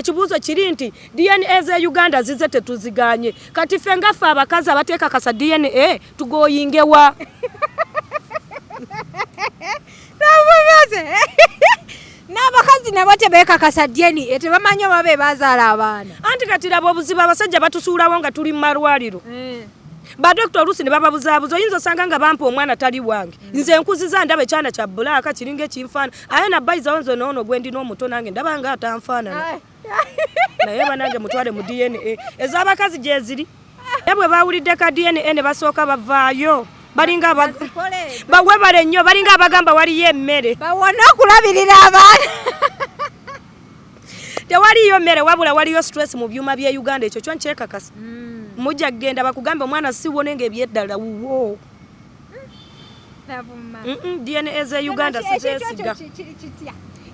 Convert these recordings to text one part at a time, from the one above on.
Ekibuuzo kiri nti DNA za Uganda zize tetuziganye kati ffe ngaffe abakazi abateeka kasa DNA tugoingewa n'abakazi nabo tebeeka kasa DNA tebamanyi babe bazaala abaana anti kati laba obuzibu abasajja batusuulawo nga tuli mu malwaliro badokita oluusi ne bababuzaabuza oyinza osanga nga bampa omwana tali wange nze nkuziza ndaba ekyana kya bbulaaka kiringa ekinfaana aye nabbayizawo nze noono gwe ndina omuto nange ndaba nga atanfaanana naye banange mutwale mu DNA ez'abakazi gye ziri naye bwe baawulidde ka DNA ne basooka bavaayo balinga bawebale nnyo balinga abagamba waliyo emmere bawona okulabirira abaana tewaliyo mmere wabula waliyo stress mu byuma by'e Uganda ekyo kyo nkyekakasa mujja kgenda bakugambe omwana siwone ng'ebyeddala wuwo DNA za Uganda sizeesiga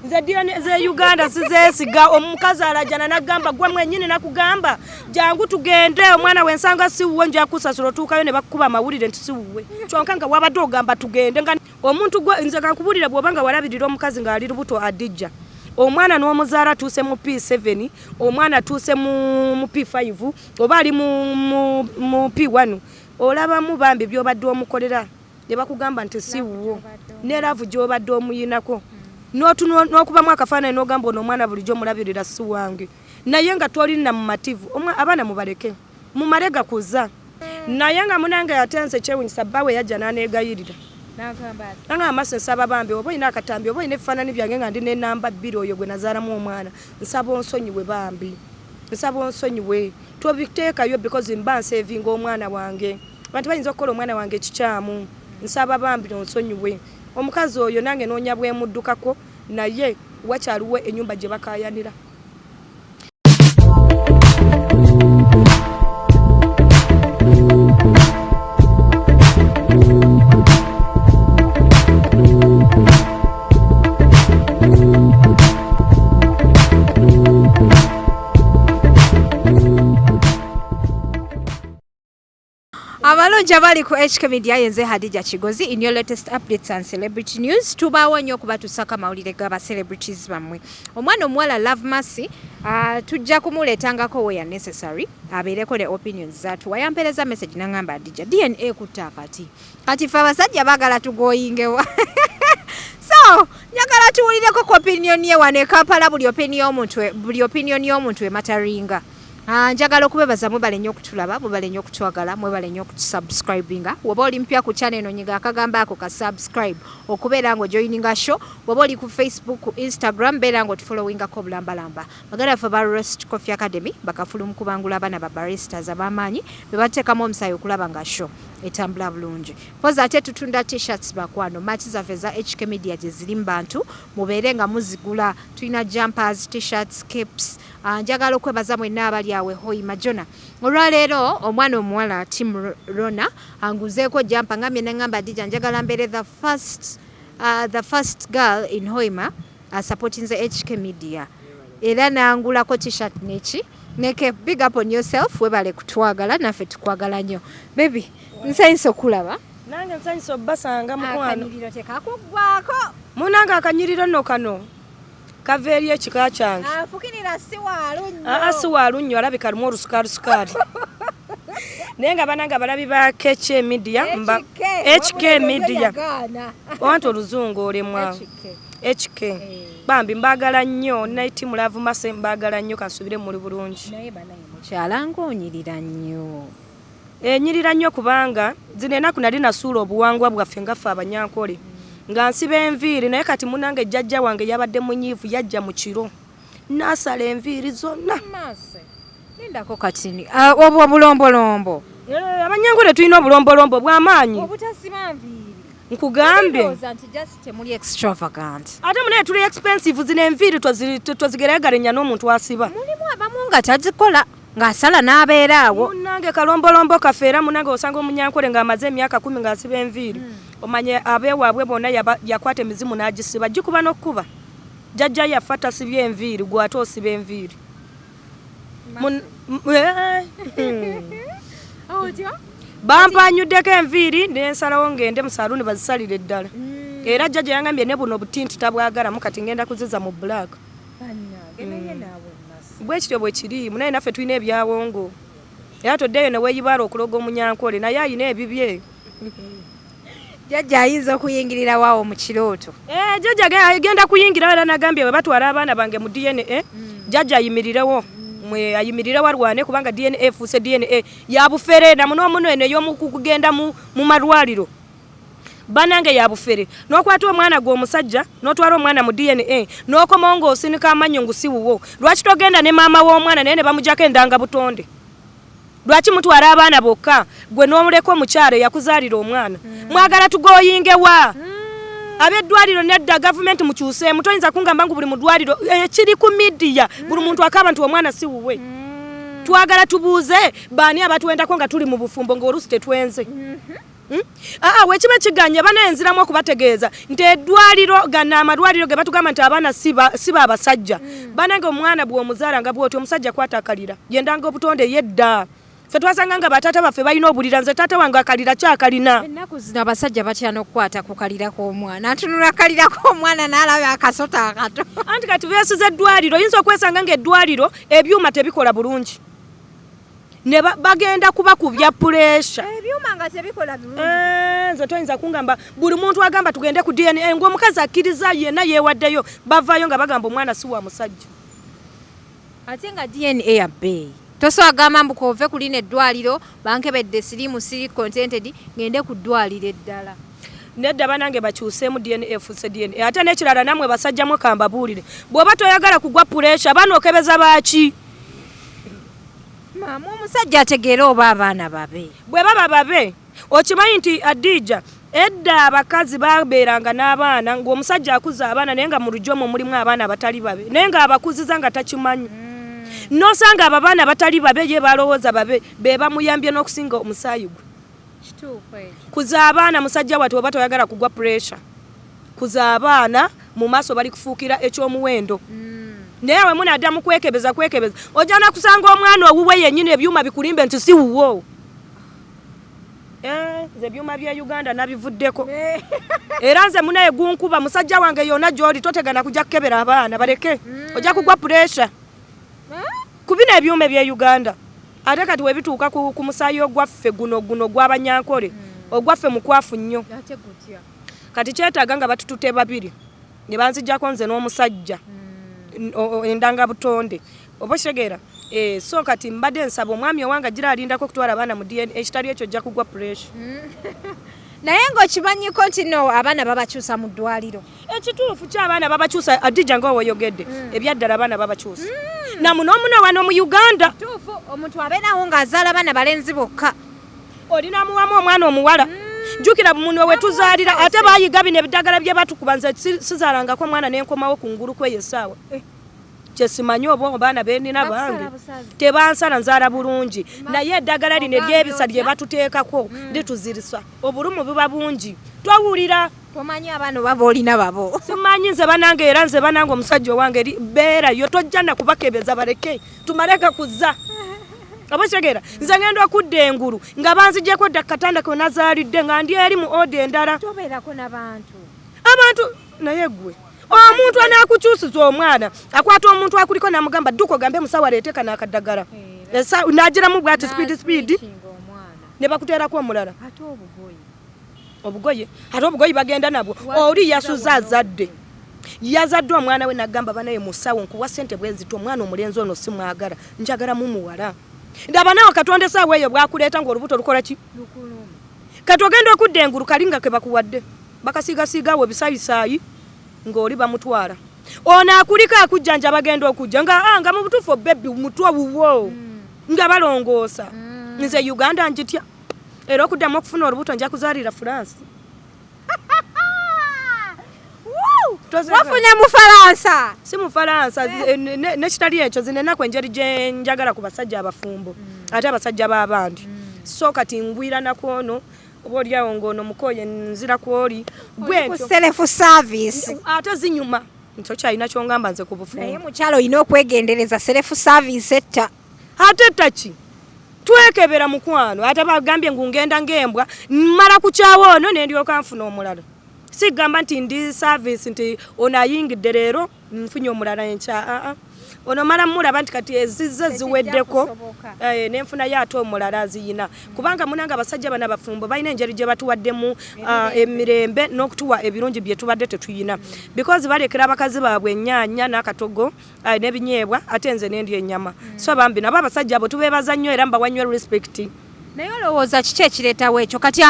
nze DNA za Uganda sizeesiga omukazi alajana nagamba gwe mwennyini nakugamba jangu tugende omwana wensanga siwuwe nja kusasula otuukayo ne bakuba amawulire nti siwuwe kyonka nga wabadde ogamba tugende nga omuntu gwe nze kankubulira bw'obanga walabirira omukazi ng'ali lubuto adijja omwana n'omuzaala tuuse mu P7 omwana tuuse mu P5 oba ali mu P1 olabamu bambi by'obadde omukolera ne bakugamba nti siwuwo ne laavu gy'obadde omuyinako n'okubamu akafaananyi n'ogamba ono omwana bulijjo omulabirira si wange naye nga tolina mu mativu abaana mubaleke mumale gakuza naye nga munange yatense kyewunyisa bbawe yajja n'aneegayirira nanga amaso nsaba bambi oba olina akatambi oba olina ebifaananyi byange nga ndi n'ennamba 2 oyo gwe nazaalamu omwana nsaba onsonyiwe bambi nsaba onsonyiwe tobiteekayo because mba nsevinga omwana wange abantu bayinza okukola omwana wange kikyamu nsaba bambi onsonyiwe omukazi oyo nange noonya bwemuddukako naye wakyaliwo ennyumba gye bakayanira abalungi abali ku HK Media yenze Hadija Kigozi in your latest updates and celebrity news tubawo nnyo kuba tusaka mawulire gaba celebrities bamwe omwana omuwala Love Mercy tujja kumuleetangako we ya necessary abeereko le opinions zaatu wayampereza message nangamba Hadija DNA kutta kati fe abasajja baagala tugoingewa so njagala tuwulireko ku opinion ye wane Kampala buli opinion y'omuntu emataringa njagala okubebaza mwebale nnyo okutulaba mwebale nnyo okutwagala mwebale nnyo okutusubscribinga woba oli mpya ku channel eno nyiga akagamba ako ka subscribe okubeera ngo joininga show woba oli ku Facebook ku Instagram beera ngo tufollowingako bulambalamba bagala ffe ba Rest Coffee Academy bakafulu mu kubangula abaana ba baristas ab'amaanyi be bateekamu omusaayi okulaba nga show etambula bulungi pozi ate tutunda t-shirts bakwano mati zaffe za HK Media gye ziri mu bantu mubeere nga muzigula tulina jumpers t-shirts caps njagala okwebaza mwenna abali awe Hoima Jona olwaleero omwana omuwala Tim Rona anguzeeko jampa ngambye nangamba Hadija njagala mbeere the first girl in Hoima supporting the HK Media era nangulako t-shirt neke big up on yourself webale kutwagala naffe tukwagala nnyo baby nsanyisa okulaba nange nsanyisa obbasanga mukwano akanyiriro tekakugwako munange akanyiriro nno kano kaveeri ekika kyange afukirira si waalu nnyo alabika lumu olusukaali naye nga bananga abalabi ba HK Media HK Media wanti oluzungu olemwa HK bambi mbagala nnyo naitimu Love Mercy mbagala nnyo kansubire muli bulungi naye banaye mukyala ng'onyirira nnyo nyirira nnyo kubanga zino enaku nali nasuula obuwangwa bwaffe ngaffe abanyankole nga nsiba enviiri naye kati munange jjajja wange yabadde munyiivu yajja mu kiro nasala enviiri zonna lindako katini obwo bulombolombo abanyankole tulina obulombolombo bw'amaanyi obutasiba nviiri nkugambye temuli extravagant ate munaye tuli expensive zino enviiri twazigeregarenya n'omuntu asiba mulimu abamu nga tazikola ng'asala n'abeera awo munange kalombolombo kaffe era munange osanga omunyankole ng'amaze emyaka 10 ng'asiba enviiri omanye abeewaabwe bonna yakwata emizimu n'agisiba gikuba n'okkuba jjajja yaffe tasibye enviiri gwe ate osiba enviiri bampanyuddeko enviiri nensalawo ngende mu saluuni bazisalire eddala era jjajja yangambye ne buno obutinti tabwagalamu kati ngenda kuziza mu black bwe kityo bwe kiri munaye naffe tulina ebyawongo era toddeyo ne weeyibala okuloga omunyankole naye ayina ebibye. Jjajja ayinza okuyingirira waawo mu kirooto. Jjajja agenda kuyingira era nagambye bwe batwala abaana bange mu DNA jjajja ayimirirewo ayimirirewo alwane kubanga DNA efuuse DNA yabufere na muno eno ey'omukugenda mu malwaliro banange yabufere n'okwata omwana gw'omusajja n'otwala omwana mu DNA n'okoma ng'osinika amanyo ngusiwuwo lwaki togenda ne maama w'omwana naye ne bamujjako endanga butonde lwaki mutwala abaana bokka gwe n'omuleka omukyalo yakuzaalira omwana mwagala tugoyingewa abeddwaliro nedda gavumenti mukyuseemu toyinza kungamba ngu buli mudwaliro kiri ku midiya buli muntu akaba nti omwana si wuwe twagala tubuuze baani abatuwendako nga tuli mu bufumbo ng'oluusi tetwenze wekiba kiganye banayenziramu okubategeeza nti eddwaliro gana amalwaliro ge batugamba nti abaana siba abasajja banange omwana bw'omuzaala nga bwoti omusajja kwatakalira yendanga obutonde yedda fe twasanga nga bataata baffe balina obulira nze taata wange akalira kyakalina ennaku zino abasajja batya n'okukwata ku kalira k'omwana atunula akalira k'omwana n'alaba akasota akato anti kati beesize eddwaliro oyinza okwesanga ng'eddwaliro ebyuma tebikola bulungi ne bagenda kubakubya puresha ebyuma nga tebikola bulungi nze toyinza kungamba buli muntu agamba tugende ku DNA ng'omukazi akkiriza yenna yeewaddeyo bavaayo nga bagamba omwana si wa musajja ate nga DNA ya bbeeyi toso agamba mbu kove ku lino eddwaliro bankebedde sirimu siri contented ngende ku ddwaliro eddala nedda banange bakyuseemu DNA efuuse DNA ate n'ekirala namwe basajjamu kambabuulire bw'oba toyagala kugwa puresha baana okebeza baaki maama omusajja ategeera oba abaana babe bwe baba babe okimanyi nti Adija edda abakazi babeeranga n'abaana ng'omusajja akuza abaana naye nga mu lujomo mulimu abaana abatali babe naye nga abakuziza nga takimanyi nosanga abo abaana batali babe ye balowooza babe be bamuyambye n'okusinga omusaayi gwe kuza abaana musajja wati oba toyagala kugwa puresha kuza abaana mu maaso bali kufuukira ekyomuwendo naye we munaddamu kwekebeza ojja kusanga omwana owuwe yennyini ebyuma bikulimbe nti si wuwo nze ebyuma bya Uganda nabivuddeko era nze munaye gunkuba musajja wange yonna gy'oli totegana kujja kukebera abaana baleke ojja kugwa puresha kubina ebyuma bya Uganda ate kati webituuka ku musaayi ogwaffe guno gw'abanyankole ogwaffe mukwafu nnyo kati kyetaaga nga batutute babiri ne banzijjako nze n'omusajja endanga butonde oba kitegeera so kati mbadde nsaba omwami owange gira alindako okutwala abaana mu DNA ekitali ekyo ojja kugwa puresha naye ng'okimanyiko nti no abaana babakyusa mu ddwaliro ekituufu ky'abaana babakyusa Adija nga weyoogedde ebyaddala abaana babakyusa namuno wano mu Uganda tuufu omuntu abeerawo ng'azaala abaana balenzi bokka olinamuwamu omwana omuwala jjukira muno we tuzaalira ate baayiga bino ebiddagala bye batukuba nze sizaalangako omwana n'enkomawo ku ngulu kweyo essaawa kyesimanyi oba abaana bennina bange tebansala nzaala bulungi naye eddagala lino eryebisa lye batuteekako lituzirisa obulumu buba bungi twawulira tomanyi abaana oba boolina babo simanyi nze banange era nze banange omusajja owange beerayo tojja na kubakebeza baleke tumaleka kuzza oba kitegeera nze ngenda okudda engulu nga banzijjeko dda katanda ke nazaalidde nga ndi eri mu odi endala tobeerako n'abantu abantu naye gwe omuntu anaakukyusiza omwana akwata omuntu akuliko n'amugamba dduka ogambe musawo aleeteka n'akaddagala n'agiramu bw'ati speed ne bakuteerako omulala obugoye ate obugoyi bagenda nabwo oli yasuza azadde yazadde omwana we nagamba banaye musawo nkuwa ssente bwenzito omwana omulenzi ono simwagala njagala mumuwala ndaba nawe katonda essaawa eyo bwakuleeta ng'olubuto lukola ki kati ogenda okudda engulu kalinga ke bakuwadde bakasiigasiigaawo ebisayisaayi ng'oli bamutwala ono akuliko akujjanja bagenda okujja nga mu butuufu bebbi mutwe wuwo nga balongoosa nze Uganda njitya era okuddamu okufuna olubuto nja kuzaalira France wafuna mu Faransa si mu Faransa nekitali ekyo zino ennaku enjeri gye njagala ku basajja abafumbo ate abasajja b'abandi so kati ngwira nakwono oba oliawo ng'ono mukoye nzira kwoli gwentyo self service ate zinyuma nkyo kyalina kyongamba nze ku bufumbo naye mukyalo olina okwegendereza self service etta ate ttaki twekebera mukwano ate bagambye ngungenda ng'embwa mmala ku kyawo ono ne ndyoka nfuna omulala sigamba nti ndi service nti ono ayingidde leero nfunye omulala enkya ono mala mulaba nti kati ezizze ziweddeko n'enfuna yaate omulala aziyina kubanga munanga abasajja bana bafumbo balina enjeri gye batuwaddemu emirembe n'okutuwa ebirungi bye tubadde tetuyina because balekera abakazi baabwe ennyaanya n'akatogo n'ebinyeebwa ate nze n'endya ennyama so bambi nabo abasajja abo tubeebaza nnyo era mbawanywa respect. Naye olowooza kiki ekireetawo ekyo kati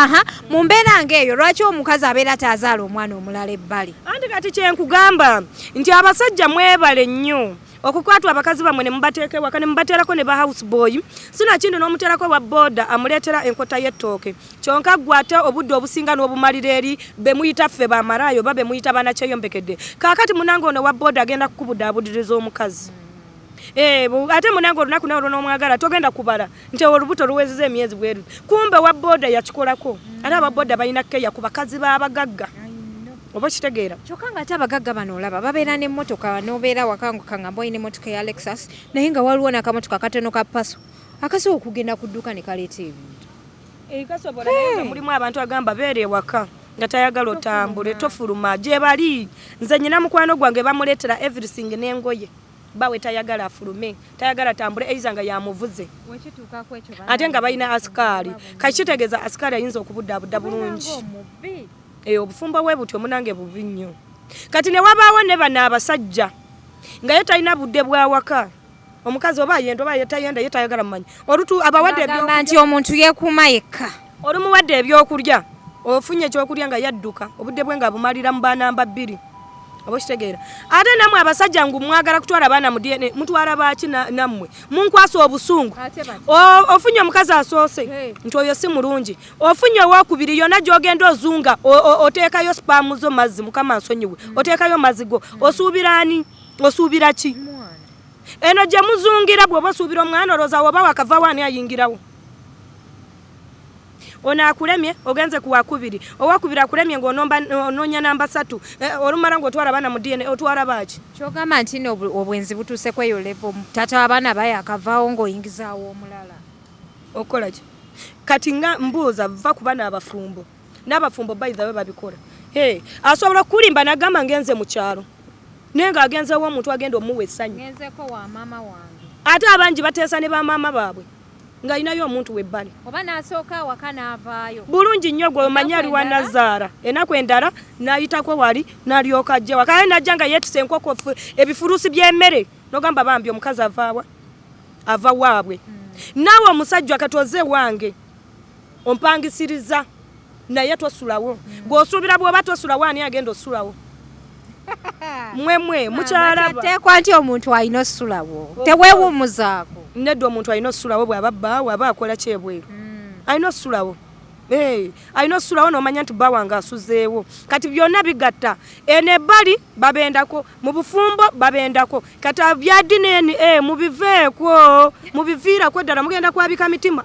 mu mbeera ng'eyo lwaki omukazi abeera taazaala omwana omulala ebbali? Anti kati kyenkugamba nti abasajja mwebale nnyo okukwatwa abakazi bamwe ne mubateeka ewaka ne mubateerako ne ba house boy sina kindi n'omuteerako wa booda amuleetera enkota y'ettooke kyonka ggwe ate obudde obusinga n'obumalira eri be muyita ffe bamaraayo oba be muyita banakyeyombekedde kaakati munange ono wa booda agenda kukubudaabudiriza omukazi. Ate munange olunaku nawe n'omwagala togenda kubala nti olubuto luwezeza emyezi bweru kumbe wa booda yakikolako ate aba booda balina keya ku bakazi b'abagagga oba kitegeera kyokka nga ate abagagga bano olaba babeera n'emmotoka n'obeera wakanguka nga mboyina emmotoka ya Lexus naye nga waliwo n'akamotoka katono ka paso akasobola okugenda ku dduuka ne kaleeta ebintu kasobola naye nga mulimu abantu agamba beera ewaka nga tayagala otambule tofuluma gye bali nze nyina mukwano gwange bamuleetera everything n'engoye bawe tayagala afulume tayagala tambule eiza nga yamuvuze ate nga balina askari kakitegeeza askari ayinza okubuddabudda bulungi obufumbo bwe butyo munange bubi nnyo kati ne wabaawo ne bano abasajja nga ye talina budde bwa waka omukazi oba yenda oba yetayenda ye tayagala mumanyi olutu abawadde nti omuntu yeekuuma yekka olumuwadde ebyokulya ofunye ekyokulya nga yadduka obudde bwe nga bumalira mu baanamba 2 oba kitegeera ate namwe abasajja ngu mwagala kutwala baana mu DNA mutwala baaki nammwe munkwasa obusungu ofunye omukazi asoose nti oyo si mulungi ofunye owokubiri yonna gy'ogenda ozunga oteekayo spaamu zo mazzi mukama nsonyiwe oteekayo mazzi go osuubira ani osuubira ki eno gye muzungira bw'oba osuubira omwana olowooza oba wakavaawo ani ayingirawo ono akulemye ogenze ku wakubiri owakubiri akulemye ng'onoonya namba 3 olumala ng'otwala abaana mu DNA otwala baaki kyogamba nti obwenzi butuuse kweyo levo taata w'abaana baye akavaawo ng'oyingizaawo omulala okola ki kati nga mbuuza va ku baana abafumbo n'abafumbo bayiza we babikola asobola okukulimba n'agamba ngenze mu kyalo naye ng'agenzeewo omuntu agenda omuwa essanyu ngenzeko wa maama wange ate abangi bateesa ne bamaama baabwe nga alinayo omuntu webbali oba n'asooka waka n'avaayo bulungi nnyo gwe omanyi ali wa Nazaara enaku endala n'ayitako wali n'alyoka ajja waka naye najja nga yeetisa enkoko ebifuluusi by'emmere n'ogamba bambi omukazi ava waabwe naawe omusajja katoze wange ompangisiriza naye tosulawo gw'osuubira bw'oba tosulawo ani agenda osulawo mwemwe mukyalaba teekwa nti omuntu alina osulawo teweewumuzaako nedda omuntu alina osulawo bw'aba bbaawe aba akola kyebweru alina osulawo alina osulawo n'omanya nti bba wange asuzeewo kati byonna bigatta eno ebbali babendako mu bufumbo babendako kati bya ddineeni mubiveeko mubiviirako eddala mugenda kwabika mitima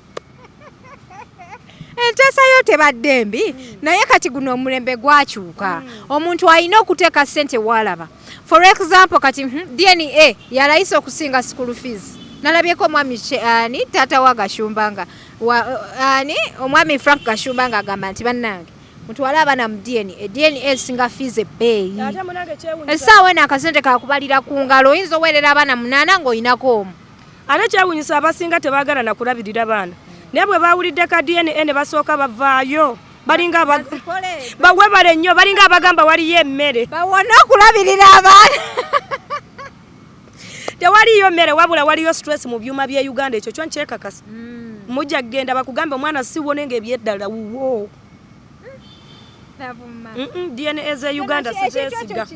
enteesa yo tebadde mbi naye kati guno omulembe gwakyuka omuntu alina okuteeka ssente waalaba for example kati DNA yalayisa okusinga school fees nalabyeko omwami taata wa Gashumbanga omwami Frank Gashumbanga agamba nti bannange mutwale abaana mu DNA esinga fees ebbeeyi essaawa eno akasente kakubalira ku ngalo oyinza oweerera abaana 8 ng'oyinako omu ate kyewunyisa abasinga tebaagala nakulabirira baana naye bwe baawulidde ka DNA ne basooka bavaayo balinga bawebale nnyo balinga abagamba waliyo emmere bawona okulabirira abaana tewaliyo mmere wabula waliyo stress mu byuma bya Uganda ekyo kyo nkyekakasa mujja kgenda bakugambe omwana siwone ng'ebyeddala wuwo DNA ze Uganda sizeesiga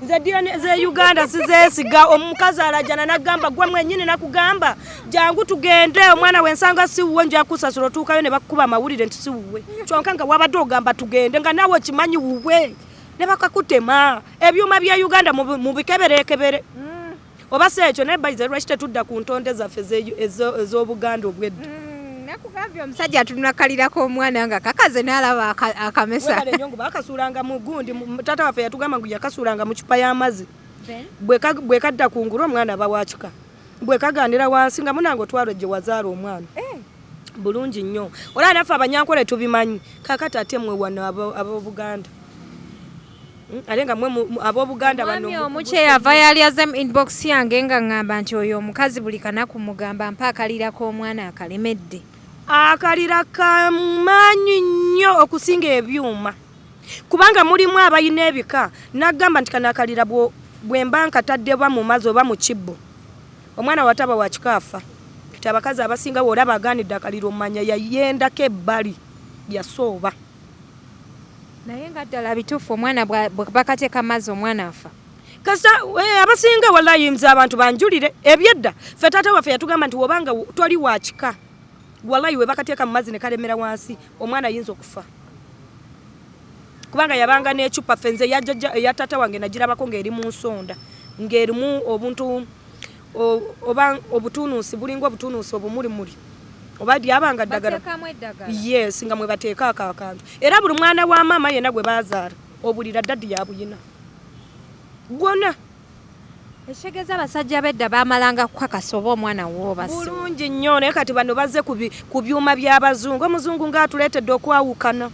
nze DNA ze Uganda sizeesiga omukazi alajana n'agamba gwe mwennyini nakugamba jangu tugende omwana wensanga siwuwe nja kusasula otuukayo ne bakuba amawulire nti siwuwe kyonka nga wabadde ogamba tugende nga naawe kimanyi wuwe ne bakakutema ebyuma bya Uganda mu bikeberekebere oba se ekyo naye bayize lwaki tetudda ku ntonde zaffe ez'Obuganda obwedda nakugambye omusajja tunakalirako omwana nga kakaze n'alaba akamesa bakasuulanga mu gundi taata waffe yatugamba ngu yakasuulanga mu kipa y'amazzi bwe kadda ku ngulu omwana bawakika bwe kagandira wansi nga munange otwalo gye wazaala omwana bulungi nnyo olaba naffe abanyankole tubimanyi kakati ate mmwe wano ab'Obuganda alenga mwe abo Buganda bano omuche yava yali azem inbox yange nga ngamba nti oyo omukazi buli kanaku mugamba mpa akalirako omwana akalemedde akalira kamanyi nnyo okusinga ebyuma kubanga mulimu abayina ebika nagamba nti kanakalira bwemba nkataddebwa mu mazi oba mu kibbo omwana wataba wa kikaafa kiti abakazi abasinga olaba aganidde akalira omanya yayendako ebbali yasooba naye nga ddala bituufu omwana bakateeka amazzi omwana afa kasita abasinga walayinza abantu banjulire ebyedda ffe taata waffe yatugamba nti wobanga toli wa kika walayi we bakateeka mu mazzi ne kalemera wansi omwana ayinza okufa kubanga yabanga n'ecupa ffe nze eya taata wange nagirabako ng'eri mu nsonda ng'erimu obuntu oba obutunuusi bulinga obutunuusi obumulimuli oba lyabanga ddagala yes nga mwe bateeka akantu era buli mwana wa maama yenna gwe bazaala obulira ddaddi yabuyina gwonna ekitegeeza abasajja bedda baamalanga kukakasa oba omwana woobasi bulungi nnyo naye kati bano bazze ku byuma by'abazungu omuzungu ng'atuleetedde okwawukana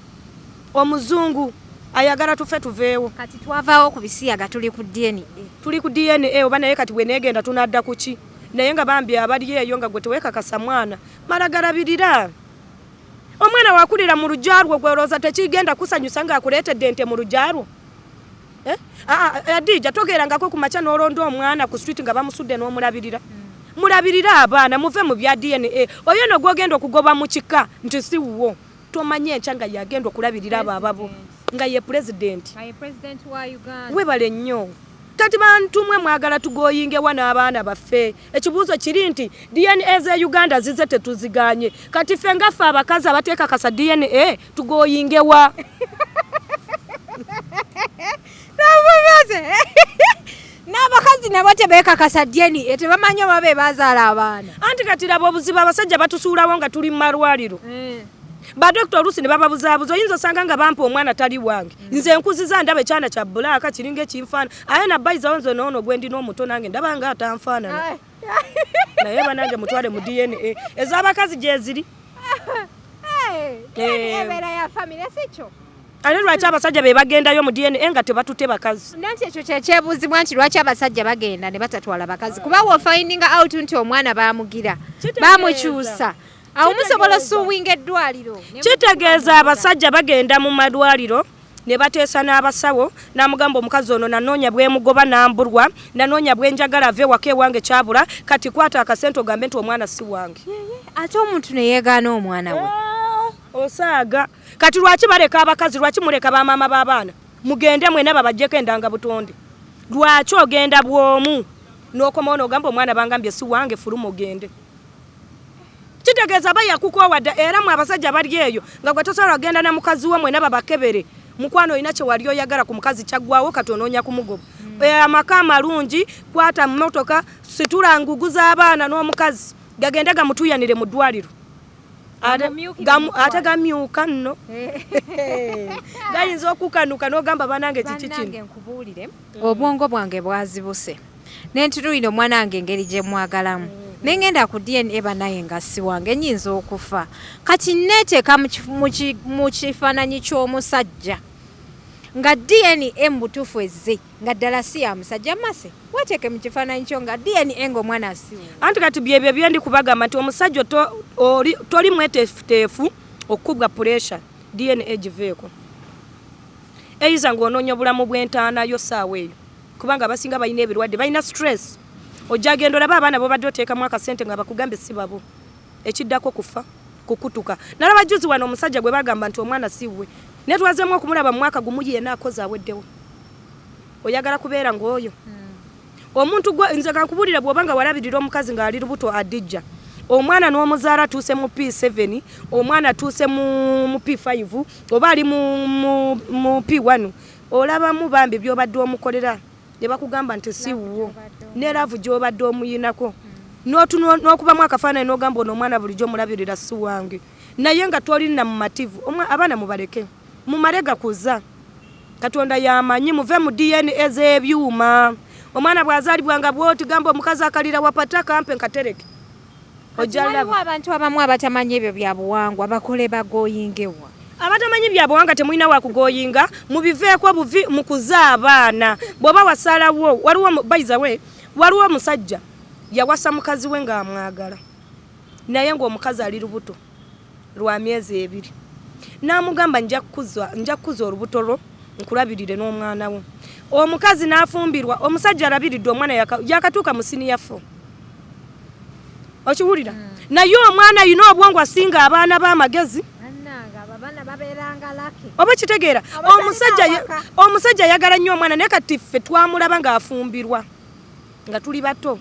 omuzungu ayagala tufe tuveewo kati twavaawo ku bisiyaga tuli ku DNA oba naye kati bweneegenda tunadda ku ki naye nga bambi abali eyo nga gwe teweekakasa mwana malagalabirira omwana wakulira mu lujalwo gwerooza tekigenda kusanyusa ng'akuleetedde ente mu lujalwo Adija togerangako ku macha n'olonda omwana ku street nga bamusudde n'omulabirira mulabirira abaana muve mu bya DNA oyo no gwogenda okugoba mu kika nti si wo tomanye enchanga yagenda okulabirira ababo nga ye president wa Uganda webale nnyo kati bantu mwe mwagala tugoyingewa n'abaana baffe ekibuuzo kiri nti DNA ze Uganda zize tetuziganye kati ffe nga ffe abakazi abateeka kasa DNA tugoyingewa n'abakazi nabo tebeekakasa DNA tebamanyi oba be bazaala abaana anti kati laba obuzibu abasajja batusuulawo nga tuli mu malwaliro badokita oluusi ne bababuzaabuza oyinza osanga nga bampa omwana tali wange nze nkuziza ndaba ekyana kya bulaaka kiringa ekinfaana aye nabbayizawo nze noono gwe ndina omuto nange ndaba nga atanfaanana naye banange mutwale mu DNA ez'abakazi gye ziri ebeera ya famire sikyo ate lwaki abasajja be bagendayo mu DNA nga tebatute bakazi nanti ekyo kyekyebuuzibwa nti lwaki abasajja bagenda ne batatwala bakazi kuba wofindinga out nti omwana baamugira baamukyusa awo musobola suwinga eddwaliro kitegeeza abasajja bagenda mu malwaliro ne bateesa n'abasawo n'amugamba omukazi ono nanoonya bwemugoba n'ambulwa nanoonya bwenjagala ave waka ewange kyabula kati kwata akasente ogambe nti omwana si wange ate omuntu ne yeegaana omwana we osaaga kati lwaki baleka abakazi lwaki muleka bamaama b'abaana mugende mwena babajjeko endanga butonde lwaki ogenda bwomu n'okomawo n'ogamba omwana bangambye si wange fuluma ogende kitegeeza bayakukowadda era mu abasajja bali eyo nga gwe tosobola ogenda na mukazi we mwena babakebere mukwano olina kye wali oyagala ku mukazi kyaggwawo kati onoonya kumugoba amaka amalungi kwata mu motoka situla ngugu z'abaana n'omukazi gagenda gamutuyanire mu ddwaliro ate gamyuka nno gayinza okukanuka n'ogamba banange kiki kino nkubuulire obwongo bwange bwazibuse n'entuluyira omwana wange engeri gye mwagalamu nengenda ku DNA banaye nga si wange nyinza okufa kati neteeka mu kifaananyi ky'omusajja nga DNA mbutuufu ezze nga ddala si ya musajja mase weteeke mu kifaananyi kyo nga DNA ng'omwana asiwo anti kati byebyo byendi kubagamba nti omusajja toli mweteefuteefu okukubwa puresha DNA giveeko eyiza ng'onoonya obulamu bw'entaanayo saawa eyo kubanga abasinga balina ebirwadde balina stress ojagenda olaba abaana bobadde oteekamu akasente nga bakugambe si babo ekiddako kufa kukutuka nalaba juzi wano omusajja gwe bagamba nti omwana siwe ne twazeemu okumulaba mu mwaka gumu yena akoze aweddewo oyagala kubeera ng'oyo omuntu gwe nze kankubulira bw'obanga walabirira omukazi ng'ali lubuto adijja omwana n'omuzaala atuuse mu P7 omwana atuuse mu P5 oba ali mu P1 olabamu bambi by'obadde omukolera ne bakugamba nti si wuwo ne laavu gy'obadde omuyinako n'okubamu akafaananyi n'ogamba ono omwana bulijjo omulabirira si wange naye nga tolina mu mativu abaana mubaleke mumale gakuza katonda yamanyi muve mu DNA z'ebyuma omwana bw'azaalibwanga bw'oti gamba omukazi akalira wapata kampe nkatereke ojjalaba abantu abamu abatamanyi ebyo bya buwangwa bakole bagoyingewa abatamanyi byabwanga temulina wakugoyinga mubiveeko buvi mukuza abaana bwoba wasalawo waliwo Bisekerwa waliwo omusajja yawasa mukazi we ng'amwagala naye ng'omukazi ali lubuto lwa myezi 2 n'amugamba nja kukuza olubuto lwo nkulabirire n'omwana wo omukazi n'afumbirwa omusajja alabiridde omwana yakatuuka mu siniya 4 okiwulira naye omwana ayina obwongo asinga abaana b'amagezi oba kitegeera omusajja yagala nnyo omwana naye kati ffe twamulaba ng'afumbirwa nga tuli bato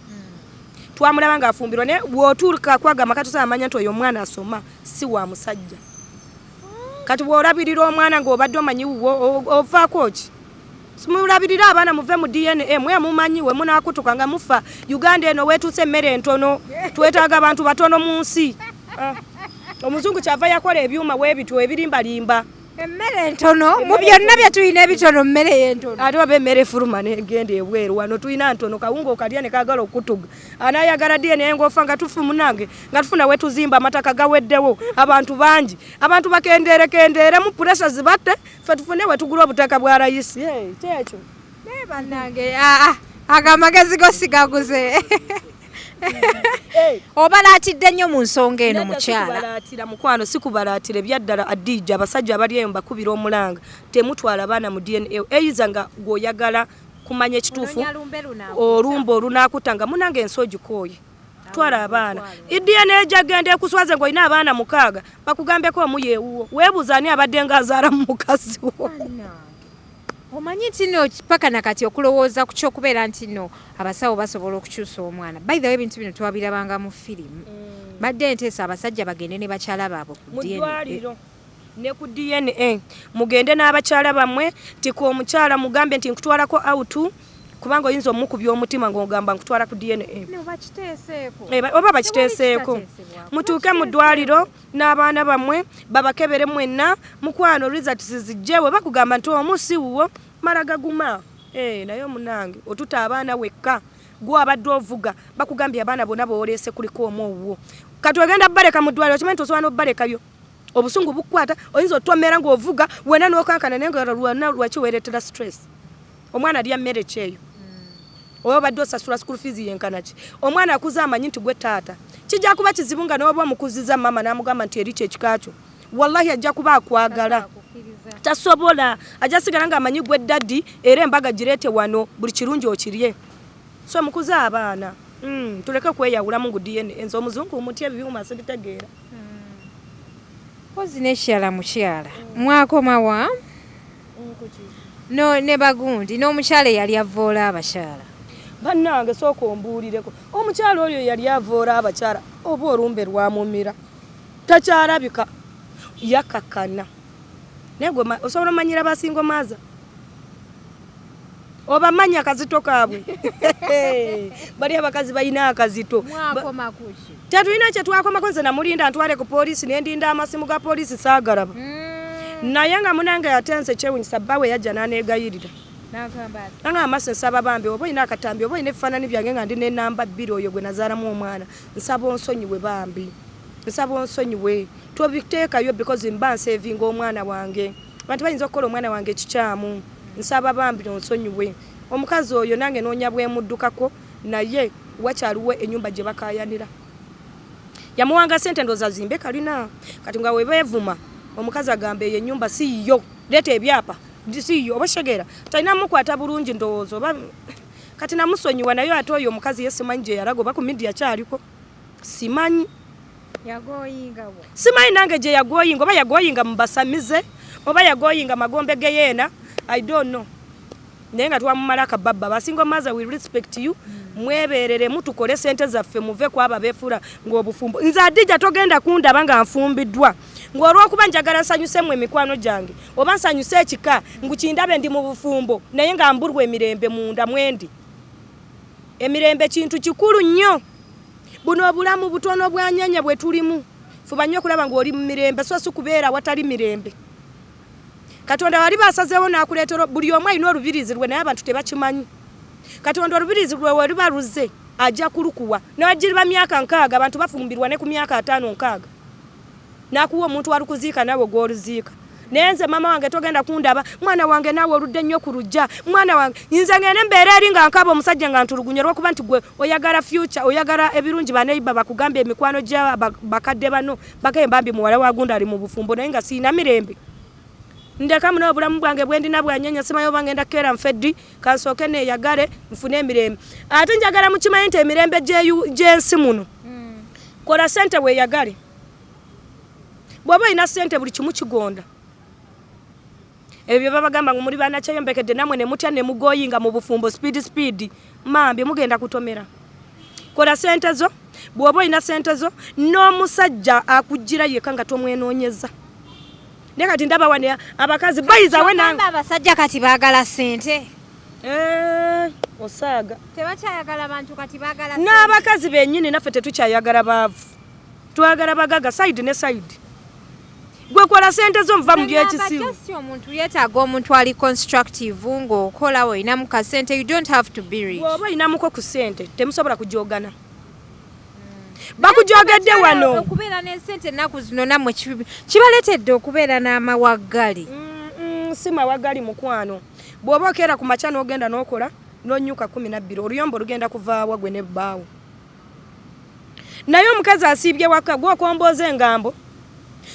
twamulaba ng'afumbirwa naye bw'otuuka kwagamba kati osamanya nti oyo omwana asoma si wa musajja kati bw'olabirira omwana ng'obadde omanyi ovaako ki simulabirira abaana muve mu DNA mwe mumanyi we munaakutuka nga mufa Uganda eno weetuuse emmere entono twetaaga abantu batono mu nsi omuzungu kyava yakola ebyuma weebityo ebirimbalimba emmere entono mu byonna bye tulina ebitono mmere y'entono ate oba emmere efuluma n'egenda ebweru wano tulina ntono kawunga okalya ne kaagala okutuga anaayagala DNA ng'ofa nga tufu munange nga tufuna we tuzimba amataka gaweddewo abantu bangi abantu bakendeerekendeere mu puresa zibatte ffe tufune we tugula obutaka bwa layisi kyekyo bannange agamagezi go sigaguze obalaatidde nnyo mu nsonga eno mukyala kubalaatira mukwano si kubalaatira ebyaddala adija abasajja abali eyo mbakubira omulanga temutwala abaana mu DNA eyiza nga gwoyagala kumanya ekituufu olumba olunaakutanga munange ensi ogikooye twala abaana DNA ejagenda ekuswaze ng'olina abaana 6 bakugambeko omu yeewuwo weebuuza ani abadde ng'azaala mu mukazi wo omanyi nti no paka nakati okulowooza ku kyokubeera nti no abasawo basobola okukyusa omwana by the way ebintu bino twabirabanga mu firimu badde nteesa abasajja bagende ne bakyala baabwe ku DNA ne ku DNA mugende n'abakyala bammwe tiku omukyala mugambe nti nkutwalako out kubanga oyinza omukubya omutima ng'ogamba nkutwala ku DNA oba bakiteeseeko mutuuke mu ddwaliro n'abaana bammwe babakebere mwenna mukwano results zijjewe bakugamba nti omusi wuwo mala gaguma naye omunange otuta abaana wekka gwe abadde ovuga bakugambye abaana bonna booleese kuliko omwowwo kati ogenda baleka mu ddwaliro kimanyi tosobola n'obbalekabyo obusungu bukwata oyinza otomera ng'ovuga wena n'okankana naye nga lwana lwaki weereetera stress omwana alya mmere kyeyo oba badde osasula school fees yenkana ki omwana akuza amanyi nti gwe taata kijja kuba kizibu nga n'oba omukuziza mama n'amugamba nti eri kyekikakyo wallahi ajja kuba akwagala tasobola ajja sigala nga amanyi gwe daddi era embaga gireete wano buli kirungi okirye so mukuza abaana tuleke kweyawulamu ngu DNA enzo omuzungu mutya ebyuma sibitegeera pozi n'ekirala mukyala mwakomawa no ne bagundi n'omukyala yali avoola abakyala bannange sooka ombuulireko omukyala oyo yali avoola abakyala oba olumbe lwamumira takyalabika yakakana naye gwe osobola omanyira basingo maaza oba manya akazito kaabwe bali abakazi balina akazito tetulina kye twakomako nze namulinda ntwale ku poliisi nendinda amasimu ga poliisi saagalaba naye nga munange yatense kyewunyisa bbawe yajja n'aneegayirira nanga amaaso nsaba bambi oba olina akatambi oba olina ebifaananyi byange nga ndi n'enamba 2 oyo gwe nazaalamu omwana nsaba onsonyiwe bambi nsaba onsonyiwe tobiteekayo because mba nsevinga omwana wange abantu bayinza okukola omwana wange kikyamu nsaba bambi onsonyiwe omukazi oyo nange noonya bwemuddukako naye wakyaliwo ennyumba gye bakayanira yamuwanga sente ndooza zimbe kalina kati nga webeevuma omukazi agambe eyo ennyumba siiyo leeta ebyapa siiyo oba shegeera talina mukwata bulungi ndowooza oba kati namusonyiwa naye ate oyo omukazi ye simanyi gye yalaga oba ku midiya kyaliko simanyi simanyi nange gye yagoyinga oba yagoyinga mu basamize oba yagoyinga magombe ge yeena I don't know naye nga twamumala akababba basingo maza we respect you mweberere mutukole sente zaffe muve ku aba beefula ng'obufumbo nze adija togenda kundaba nga nfumbiddwa ng'olwokuba njagala nsanyusemu emikwano gyange oba nsanyuse ekika ngukindabe ndi mu bufumbo naye nga mburwa emirembe munda mwendi emirembe kintu kikulu nnyo buno obulamu butono bwanyanya bwe tulimu fuba nnyo okulaba ng'oli mu mirembe so si kubeera watali mirembe Katonda wali basazeewo n'akuleetera buli omu alina olubirizi lwe naye abantu tebakimanyi Katonda olubirizi lwe wali baluze ajja kulukuwa n'abagiriba myaka 6 abantu bafumbirwa ne ku myaka 5 6 n'akuwa omuntu walukuziika nawe gw'oluziika nenze mama wange togenda kundaba mwana wange nawe oludde nnyo ku lujja mwana wange nze ngene mbeera eri nga nkaba omusajja nga ntulugunya lwakuba nti gwe oyagala future oyagala ebirungi baneiba bakugamba emikwano gya bakadde bano bakembambi muwala wa gunda ali mu bufumbo naye nga siina mirembe ndeka muno obulamu bwange bwendina bwanyanya simayo bangenda kera mfeddi kansooke neeyagale nfune emirembe ate njagala mukimanyi nti emirembe gy'ensi muno kola sente weeyagale bw'oba olina sente buli kimu kigonda ebyo babagamba ngo muri bana kyeyombekedde namwe ne mutya ne mugoyinga mu bufumbo speed mambi mugenda kutomera kola sente zo bw'oba olina sente zo n'omusajja akugira yeka nga tomwenoonyeza ne kati ndaba wane abakazi bayiza we nange abasajja kati baagala sente osaaga tebakyayagala abantu kati baagala sente n'abakazi bennyini naffe tetukyayagala baavu twagala bagaga side ne side gwe kola sente zo nva mu byekisibu omuntu yeetaaga omuntu ali constructive ng'okola olina mu kasente you don't have to be rich bw'oba olinamuko ku sente temusobola kujogana bakujogedde wano okubeera n'esente ennaku zino nammwe kibaleetedde okubeera n'amawaggali si mawaggali mukwano bw'oba okeera ku makya n'ogenda n'okola n'onyuka 12 oluyombo olugenda kuvaawa gwe nebbaawo naye omukazi asiibye waka gwokombooza engambo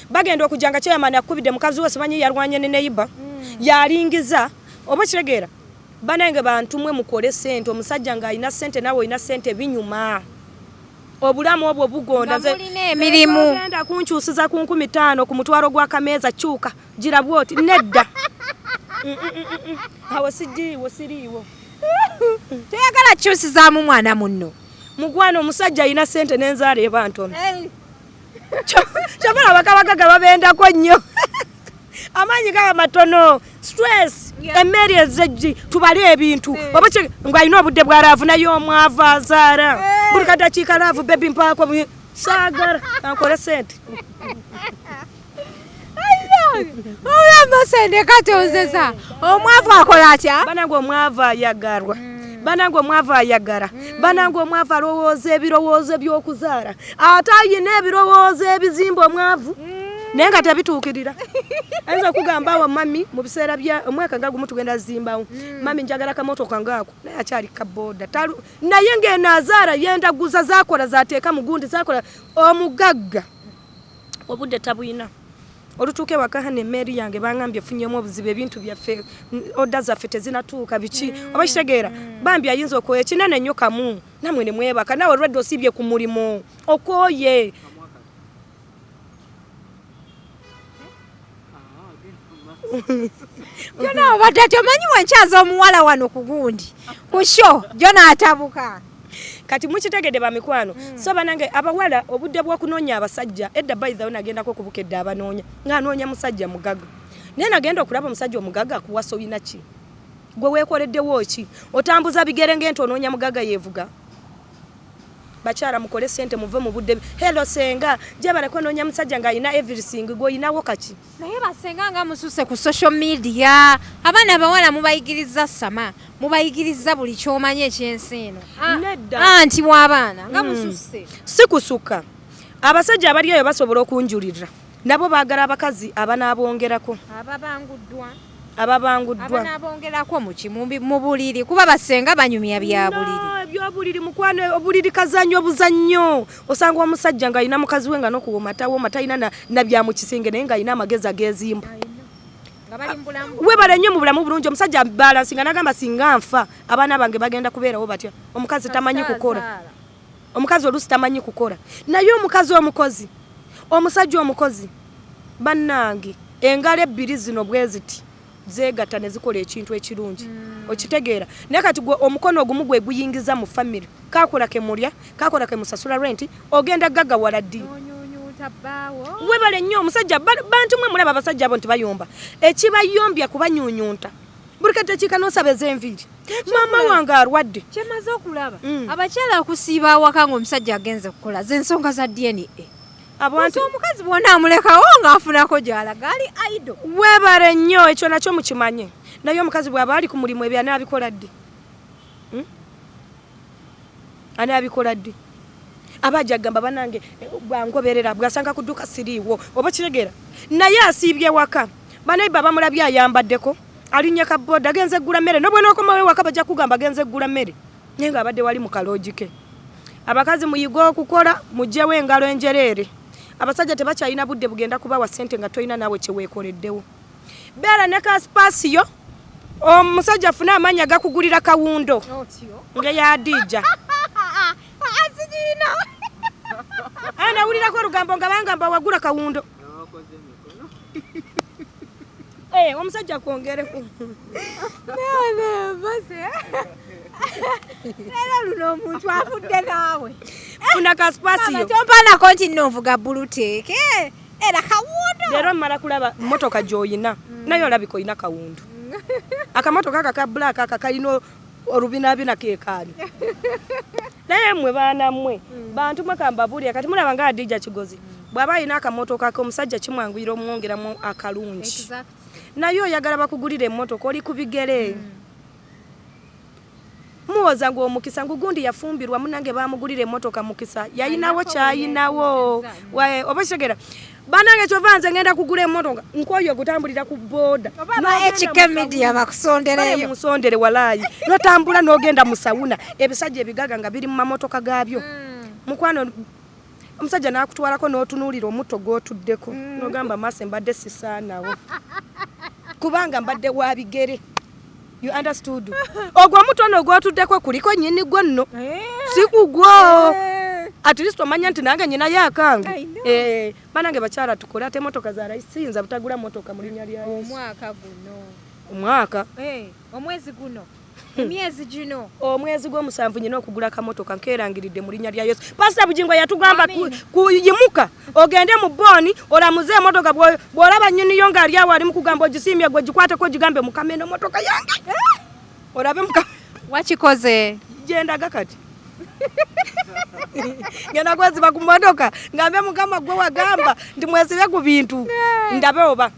bagenda okujanga kyeyamani akubidde mukazi we simanyi yalwanye ne neiba yalingiza oba kiregeera banange bantumwe mukole sente omusajja nga alina sente nawe olina sente binyuma obulamu obwo bugonda emirimu genda kunkyusiza ku 15 ku mutwalo gwa kameeza kyuka gira bwoti nedda awo sijiiwo siriiwo toyagala kyusizaamu mwana munno mugwana omusajja alina sente n'enzaala eba ntono kyabala bakabagaga babendako nnyo amaanyi gaba matono stress emmeri ezejji tubale ebintu oba ng'alina obudde bwalaavu naye omwavu azaala buli kadakiika laavu bebi mpaako saagala ankole sente oyamasende katozesa omwavu akola atya banange omwavu ayagalwa banange omwavu ayagala banange omwavu alowooza ebirowoozo by'okuzaala ate ayina ebirowoozo ebizimba omwavu naye nga tebituukirira ayinza okugamba awo mami mu biseera bya omwaka nga gumu tugenda zimbawo mami njagala kamotoka ngaako naye akyali kabooda naye ng'enaazaala yendaguza zakola zateeka mu gundi zakola omugagga obudde tabuyina olutuuka ewaka hano emmeri yange bangambye efunyemu obuzibu ebintu byaffe odda zaffe tezinatuuka biki oba kitegeera bambi ayinza okoya ekinene nnyo kamu namwe ne mwebaka nawe olwedde osiibye ku mulimu okooye jona obadde tomanyi wenkyaza omuwala wano ku gundi ku sho jona atabuka kati mukitegedde bamikwano so banange abawala obudde bw'okunoonya abasajja edda bayithawo nagendako okubukedde abanoonya ng'anoonya musajja mugaga naye nagenda okulaba omusajja omugaga akuwasa olina ki gwe weekoleddewo ki otambuza bigere ng'ente onoonya mugaga yeevuga bakyala mukole sente muve mu budde hello senga gyebaleko onoonya musajja ng'alina everything gw'olinawo kaki naye basenga nga mususe ku social media abaana abawala mubayigiriza sama mubayigiriza buli kyomanyi ekyensi eno anti mwabaana nga mususe si kusuka abasajja abali eyo basobola okunjulira nabo baagala abakazi abanaabongerako ababanguddwa abanaabongerako mu buliri kuba basenga banyumya bya buliri ebyobuliri mukwano obuliri kazannyo obuzannyo osanga omusajja ng'alina mukazi we nga n'okuwomatawo matalina na bya mu kisinge naye ng'alina amagezi ag'ezimba webale nnyo mu bulamu bulungi omusajja balansinga nagamba singa nfa abaana bange bagenda kubeerawo batya omukazi tamanyi kukola omukazi oluusi tamanyi kukola naye omukazi omukozi omusajja omukozi bannange engalo ebbiri zino bwe ziti zeegatta ne zikola ekintu ekirungi okitegeera naye kati gwe omukono ogumu gwe guyingiza mu famire kakola ke mulya kakola ke musasula renti ogenda gaggawala ddi webale nnyo omusajja bantu mwe mulaba abasajja abo nti bayomba ekibayombya kubanyuunyunta buli kati ekiika n'osabeza enviiri maama wange alwadde kyemaze okulaba abakyala okusiiba awaka ng'omusajja agenze kukola z'ensonga za DNA abantu omukazi bwona amulekawo ng'afunako gy'alaga ali aido webale nnyo ekyo nakyo mukimanye naye omukazi bw'aba ali ku mulimu ebyo anaabikola ddi anaabikola ddi abajja gamba banange bwangoberera bwasanga ku dduuka siriiwo oba kiregeera naye asiibye waka banaiba bamulabye ayambaddeko alinnya kaboda agenze eggula mmere nobwe n'okomawo ewaka bajja kugamba agenze eggula mmere naye ng'abadde wali mu kalojike. Abakazi muyiga okukola mugyewo engalo enjereere. Abasajja tebakyalina budde bugenda kubawa ssente nga tolina naawe kyeweekoleddewo. Beera ne kaspasiyo omusajja afuna amaanyi agakugulira kawundo nga yadija nawulirako olugambo nga bangamba wagula kawundo. Omusajja kwongereku era luno omuntu afudde naawe funa kaspasiyo tompanako nti nnovuga buluteeke era kawundo. Leero mmala kulaba mmotoka gy'oyina naye olabika oyina kawundo. Akamotoka aka ka black aka kalina olubinaabina keekaani. Naye mmwe baana mmwe bantu mwekambabulya kati mulaba nga Adija Kigozi bw'aba alina akamotoka k'omusajja kimwanguyira omwongeramu akalungi. Naye oyagala bakugulira emmotoka oli ku bigere. Muwoza ng'omukisa ngugundi yafumbirwa munange bamugulira emmotoka mukisa yayinawo kyayinawo oba kitegera banange kyova nze ngenda kugula emmotoka nkwoyo gutambulira ku boda ekikemedia bakusondereyo musondere walaayi notambula n'ogenda mu sawuna ebisajja ebigaga nga biri mu mamotoka gaabyo. Mukwano omusajja n'akutwalako n'otunuulira omutto gw'otuddeko n'ogamba maase mbadde sisaanawo kubanga mbadde wa bigere. You understood? Ogwo mutono gwatuddeko kuliko nnyini gwo nno. Sikugwo. At least omanya nti nange nyina yakange. Banange bakyala tukola ate motoka za rayisinza butagula motoka mu linnya lya Yesu. Omwaka guno. Omwaka? Omwezi guno. Emyezi gino. Omwezi gw'omusanvu nyina okugula akamotoka nkeerangiridde mu linnya lya Yesu. Pastor Bujingo yatugamba kuyimuka ogende mu boni olamuze emotoka bw'olaba nnyini yo ng'ali awo ali mu kugamba ogisimbye gwe gikwateko gigambe mukameno motoka yange. Olabe wakikoze gyendaga kati ngenda kweziba ku motoka ngambe mukama gwe wagamba ndi mwesibe ku bintu ndabe oba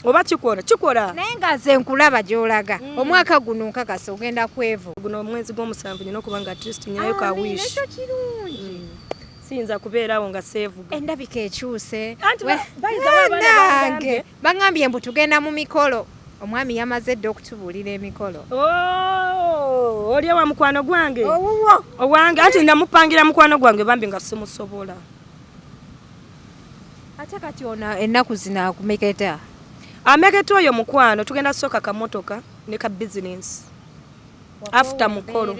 oba kikola naye nga nze nkulaba gy'olaga omwaka guno nkakasa ogenda kwevu guno omwezi gw'omusanvu nyina okuba nga at least nyinayo ka wish siyinza kubeerawo nga seevuga endabika ekyuse nange bagambye mbu tugenda mu mikolo omwami yamaze dde okutubuulira emikolo. Oli ewa mukwano gwange owange anti namupangira mukwano gwange bambi nga simusobola. Ate kati ona ennaku zina akumeketa ameketa oyo mukwano tugenda soka kamotoka ne ka business after mukolo.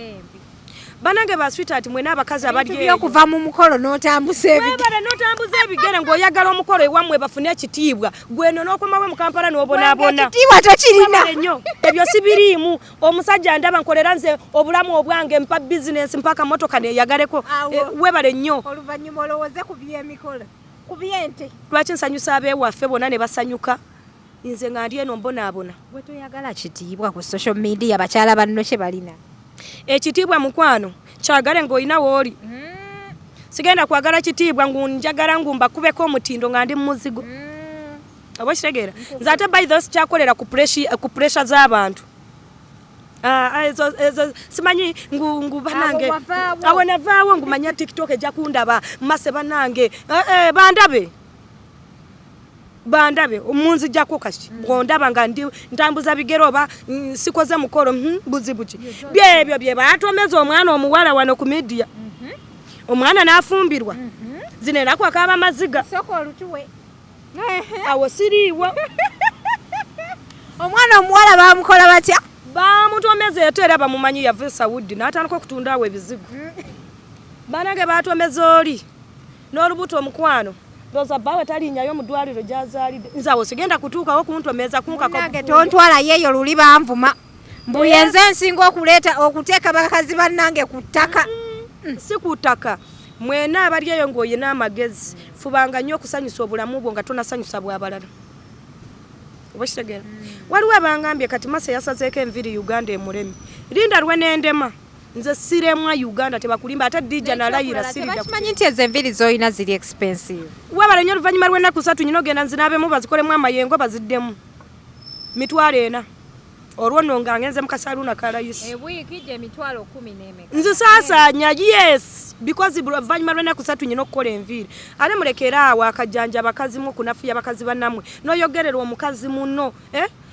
Banange ba sweetheart mwe n'abakazi abali eyo kuva mu mukolo n'otambuza ebigere ng'oyagala omukolo ewamwe bafune ekitiibwa gweno n'okomawe mu Kampala n'obonaabona ekitiibwa tokirina ebyo sibiriimu. Omusajja ndaba nkolera nze obulamu obwange mpa business mpaka motoka neeyagaleko webale nnyo oluvannyuma olowooze ku by'emikolo ku by'ente. Lwaki nsanyusa abeewaffe bonna ne basanyuka nze nga ndi eno mbonaabona. Bwe toyagala kitiibwa ku social media bakyala banno kye balina ekitiibwa mukwano kyagale ng'olina wooli. Sigenda kwagala kitiibwa ngunjagala ngumbakubeko omutindo nga ndi mu muzigo oba kitegeera nze ate by those kyakolera ku pressure z'abantu simanyi ngu banange awo navaawo ngumanya TikTok ejja kundaba mase banange bandabe omunzijjako kati ngondaba nga ntambuza bigero oba sikoze mukolo buzibuki byebyo bye batomeza omwana omuwala wano ku media omwana n'afumbirwa zinena kwakaba maziga soko olutuwe awo siriiwo omwana omuwala bamukola batya bamutomeza eto era bamumanyi yava Saudi n'atandika okutunda awo ebizigo banange batomeza oli n'olubuto omukwano Roza bawe talinyayo mu ddwaliro gyazaalidde nze awo sigenda kutuukawo kuntomeza kunkako tontwala yeeyo luli banvuma mbuyenze nsinga okuteeka bakazi bannange ku ttaka si ku ttaka mwena abali eyo ng'oyina amagezi fubanga nnyo okusanyusa obulamu bwo nga tonasanyusa bw'abalala oba kitegeera waliwo abangambye kati mase yasazeeko enviri Uganda emulemi linda lwe n'endema nze siremwa Uganda tebakulimba ate Dija nalayira sirida kumanyi nti ezo enviri zoyina ziri expensive wabala nnyo oluvannyuma lw'ennaku 3 nyina ogenda nzinaabemu bazikolemu amayengo baziddemu mitwalo 4 olwo nga ngenze mu kasaluna ka rais week je mitwalo 10 nzi saasaanya yes because vanyuma lwena kusatu nyina okukola enviiri ale mulekera awo akajjanja abakazi mu kunafu y'abakazi bannamwe n'oyogerera omukazi muno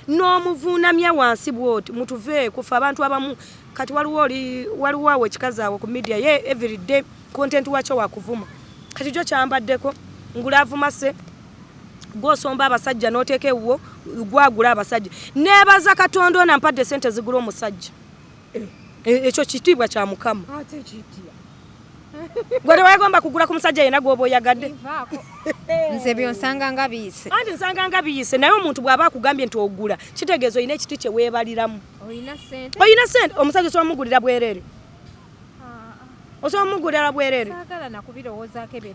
n'omuvuunamya wansi bwoti mutuve kufa abantu abamu kati waliwo awo ekikazi awo ku media ye everyday content wakyo wakuvuma kati jo kyambaddeko ngulaavumase gw'osomba abasajja n'oteeka ewuwo gwagula abasajja neebaza Katonda ono ampadde sente zigula omusajja ekyo kitiibwa kya Mukama gwe tewegomba kugula ku musajja yena gw'oba oyagadde nze byonsanga nga biyise anti nsanga nga biyise naye omuntu bw'aba akugambye nti ogula kitegeeza olina ekiti kye weebaliramu olina sente omusajja osobola mugulira bwereere osobola mugulira bwereere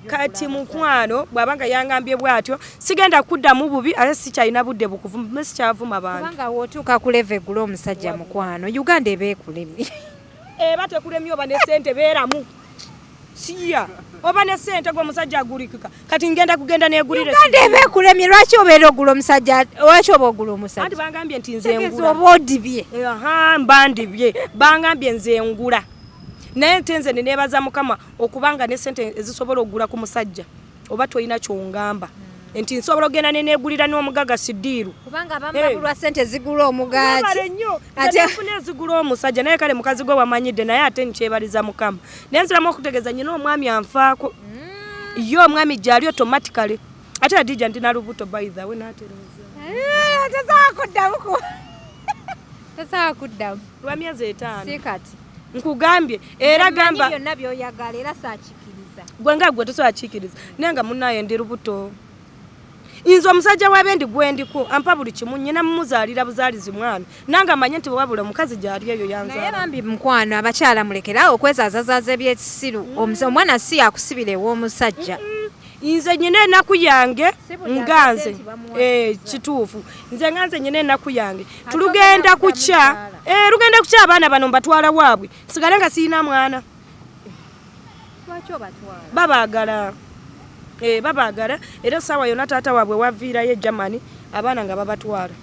kati mukwano bw'aba nga yangambye bw'atyo sigenda kuddamu bubi ate sikyalina budde bukuvuma sikyavuma bantu kubanga wootuuka ku leve gula omusajja mukwano Uganda eba ekulemye eba tekulemye oba ne sente beeramu siya oba ne sente gw'omusajja agulikika kati ngenda kugenda neegulire Uganda eba ekulemye lwaki obeera ogula omusajja lwaki oba ogula omusajja anti bangambye nti nze ngula oba odibye mbandibye bangambye nze ngula naye ntenze neneebaza Mukama okubanga ne sente ezisobola okugula ku musajja oba tolina kyongamba nti nsobola ogenda neneegulira n'omugaga sidiiru kubanga bamabulwa sente zigula omugaati ate nfuna ezigula omusajja naye kale mukazi gwe wamanyidde naye ate nkyebaliza Mukama naye nziramu okutegeeza nyina omwami anfaako ye omwami gyali automatically ate adija nti nalubuto by the way natereza tasakuddamu lwa myezi 5 sikati nkugambye era gamba byonna byoyagala era saakikiriza gwe nga gwe tosaakikiriza naye nga munnaye ndi lubuto inzo omusajja w'abendi gwendiko ampa buli kimu nyina mumuzaalira buzaalizi mwana nange amanye nti wabula omukazi gyali eyo yanzaala naye bambi mukwano abakyala mulekerawo okwezaazazaaza ebyesiru omwana si yakusibira ew'omusajja nze nyina ennaku yange nganze kituufu nze nganze nyina ennaku yange tulugenda kukya lugenda kukya abaana bano mbatwala waabwe sigale nga sirina mwana babaagala babaagala era saawa yonna taata waabwe waviirayo Germany abaana nga babatwala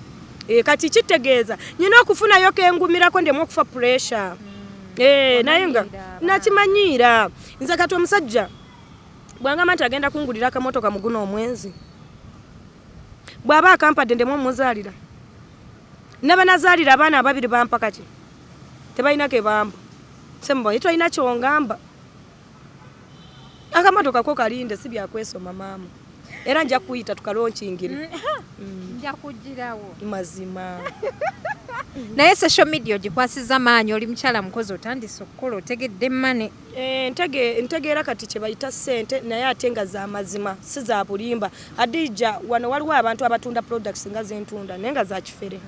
kati kitegeeza nyina okufunayo kengumirako ndemu okufa pressure naye nga nakimanyiira nze kati omusajja bwangamba nti agenda kungulira akamotoka mu guno omwezi bw'aba akampadde ndemu omuzaalira nabanazaalira abaana ababiri bampa kati tebalina ke bamba semba tolina kyongamba akamotoka ko kalinde si byakwesoma maama era nja kuyita tukalonchingire nja kujirawo mazima naye social media ogikwasiza maanyi oli mukyala mukozi otandise okukola otegedde mmane ntegeera kati kye bayita ssente naye ate nga za mazima si za bulimba adija wano waliwo abantu abatunda products nga zentunda naye nga za kifere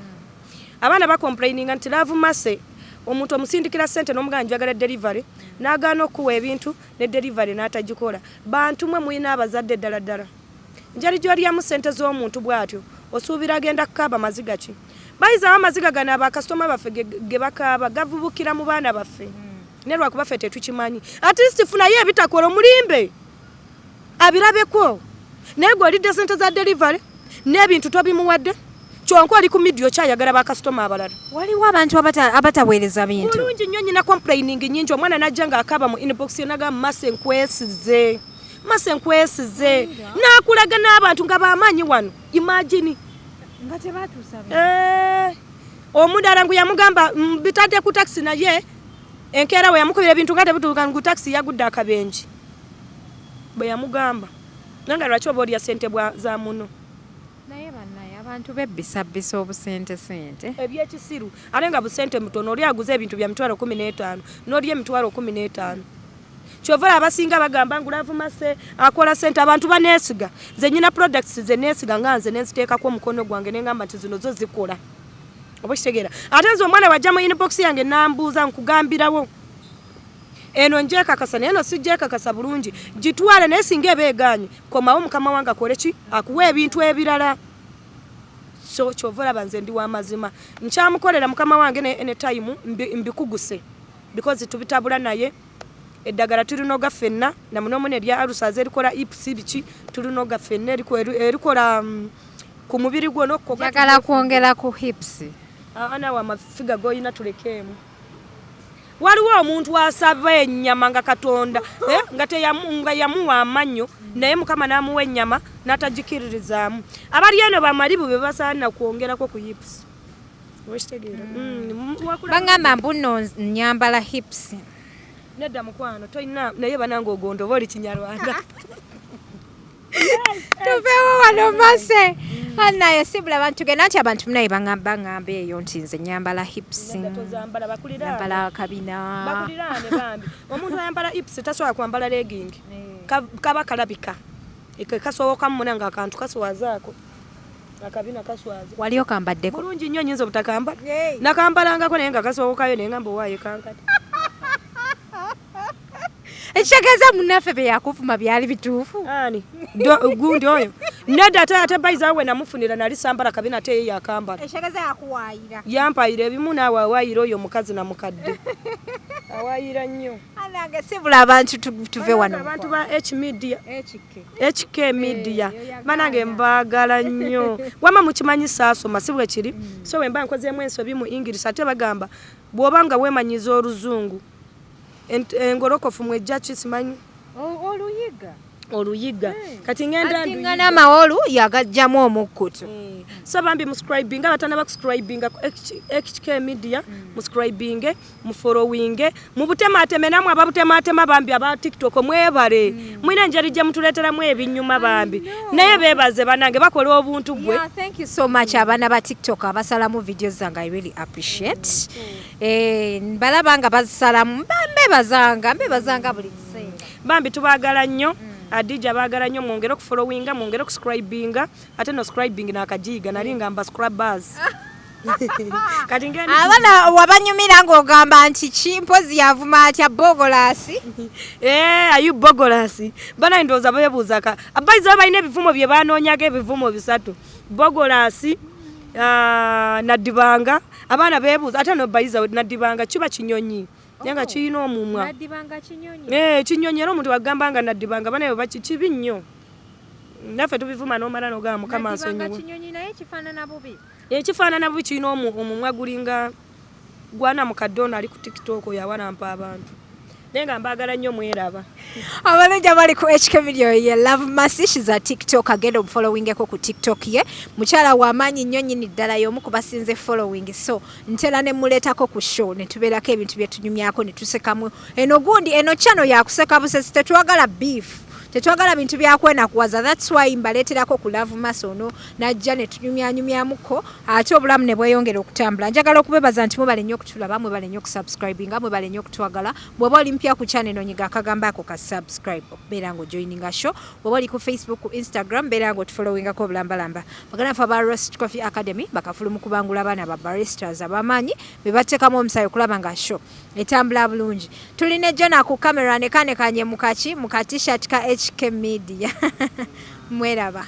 abaana bakomplaininga nti laavu mase omuntu omusindikira ssente n'omugamba njagala delivery n'agaana okuwa ebintu ne delivery n'atagikola bantu mwe mulina abazadde ddala ddala njali gy'olyamu ssente z'omuntu bw'atyo osuubira agenda kukaaba maziga ki bayizaawo amaziga gano abakasitoma baffe ge bakaaba gavubukira mu baana baffe ne lwakuba ffe tetukimanyi at least funayo ebitakola omulimbe abirabeko naye gwe olidde ssente za delivery n'ebintu tobimuwadde kyonka oli ku midiyo kyayagala bakasitoma abalala waliwo abantu abataweereza bintu bulungi nnyo nyina complaining nyingi omwana najja ng'akaaba mu inbox yenagamba mase nkwesize n'akulaga n'abantu nga bamaanyi wano imagine nga tebatuusa omudala ngu yamugamba bitadde ku taxi naye enkeera we yamukubira ebintu nga tebituuka ngu taxi yagudde akabenji bwe yamugamba nanga lwaki oba olya ssente za muno naye bannaye abantu bebbisabisa obusente ebyekisiru ate nga busente mutono oli aguze ebintu bya mitwalo 15 n'olya emitwalo 15 kyova abasinga bagamba ngulavumase akola ssente abantu baneesiga ze nyina products ze neesiga nga nze nenziteekako omukono gwange nengamba nti zino zo zikola oba kitegeera ate nze omwana wajja mu inbox yange nambuuza nkugambirawo eno njekakasa naye no sijjekakasa bulungi gitwale naye singa ebeegaanye komawo mukama wange akole ki akuwa ebintu ebirala so kyova olaba nze ndi w'amazima nkyamukolera mukama wange ne time mbikuguse because tubitabula naye eddagala tulinoga ffenna namunomune erya alusaze erikola ips biki tulinoga ffenna erikola ku mubiri gwo njagala kwongera ku hips ana wa mafiga goyina tulekeemu waliwo omuntu asaba ennyama nga Katonda nga yamuwa amanyo naye Mukama n'amuwa ennyama n'atagikiririzaamu abali eno bamalibu be basaana kwongerako ku hips wekitegeera bangamba mbuno nyambala hips nedda mukwano toyina naye banange ogondo boli Kinyarwanda tuveewo wano Mase anaye sibula abantu tugenda nti abantu munaye bangamba eyo nti nze nyambala hips nyambala kabina bakuliraane bambi omuntu ayambala hips tasobola kwambala legging kaba kalabika kasobokamu munanga akantu kaswazaako akabina kaswaza wali okambaddeko bulungi nnyo nyinza obutakambala nakambalangako naye nga kasobokayo naye ngamba owaayo kankati ekitegeeza munnaffe bye yakuvuma byali bituufu ani gundi oyo nedda ate bayizawe namufunira nali sambala kabina ate ye yakambala ekitegeeza yakuwaayira yampayira ebimu naawe awaayira oyo mukazi na mukadde awaayira nnyo anange sibula abantu tuve wano abantu ba HK media banange mbaagala nnyo wama mukimanyi saasoma si bwe kiri so we mba nkozeemu ensobi mu English ate bagamba bw'oba nga weemanyiza oluzungu engolokofu mwejja kisimanyi oluyiga kati ngenda n'amawolu yagajjamu omukkutu so bambi muscribing abatana bakuscribing HK media muscribing mufollowing mubutemaateme namwe ababutemaatema bambi aba TikTok mwebale mwina njeri gye mutuleeteramu ebinyuma bambi naye beebaze banange bakola obuntu gwe thank you so much abaana ba TikTok abasalamu videos zange I really appreciate balaba nga bazisalamu mbebazanga buli kiseera bambi tubaagala nnyo Adija baagala nnyo mwongere okufollowinga mwongere okuscribinga ate no scribing n'akajiiga nali ngamba scrubbers kati ngene abana wabanyumira ng'ogamba nti kimpozi yavuma atya bogolasi ayu bogolasi bana ndooza beebuuzaka abayizi balina ebivumo bye banoonyaga ebivumo bisatu bogolasi naddibanga abaana beebuuza ate no bayizi naddibanga kiba kinyonyi Nyanga kiyina omumwa. Naddibanga kinyonyi. Kinyonyi era omuntu bagamba nga naddibanga banayo bakibi nnyo. Naffe tubivuma n'omala n'ogamba Mukama nsonyiwe. Naddibanga kinyonyi naye kifaanana bubi. Kifaanana bubi kiyina omumwa gulinga gwana mukaddona ali ku TikTok yawalampa abantu. Nenga mbagala nnyo mweraba. Abalungi abali ku HK video ye Love Mercy she's a TikTok agenda following eko ku TikTok ye. Mukyala wa maanyi nnyo nnyini ddala y'omu ku basinze following so ntera ne muleetako ku show ne tubeerako ebintu bye tunyumyako ne tusekamu. Eno gundi eno channel ya kuseka busesi tetwagala beef. Tetwagala bintu byakwenakuwaza that's why mbaleeterako ku Love Mercy ono najja ne tunyumyanyumyamuko ate obulamu ne bweyongera okutambula. Njagala okubebaza nti mubale nnyo okutulaba mubale nnyo okusubscribing mubale nnyo okutwagala bw'oba oli mpya ku channel nonyiga akagamba ako ka subscribe okubeera ng'ojoininga show bw'oba oli ku Facebook ku Instagram beera ng'otufollowingako obulambalamba bagana ffe aba Roast Coffee Academy bakafulumu kubangula abaana ba baristas abamaanyi be bateekamu omusayo okulaba nga show etambula bulungi. Tulina Jona ku kamera ne kane kanye mukati ka HK Media. Mweraba.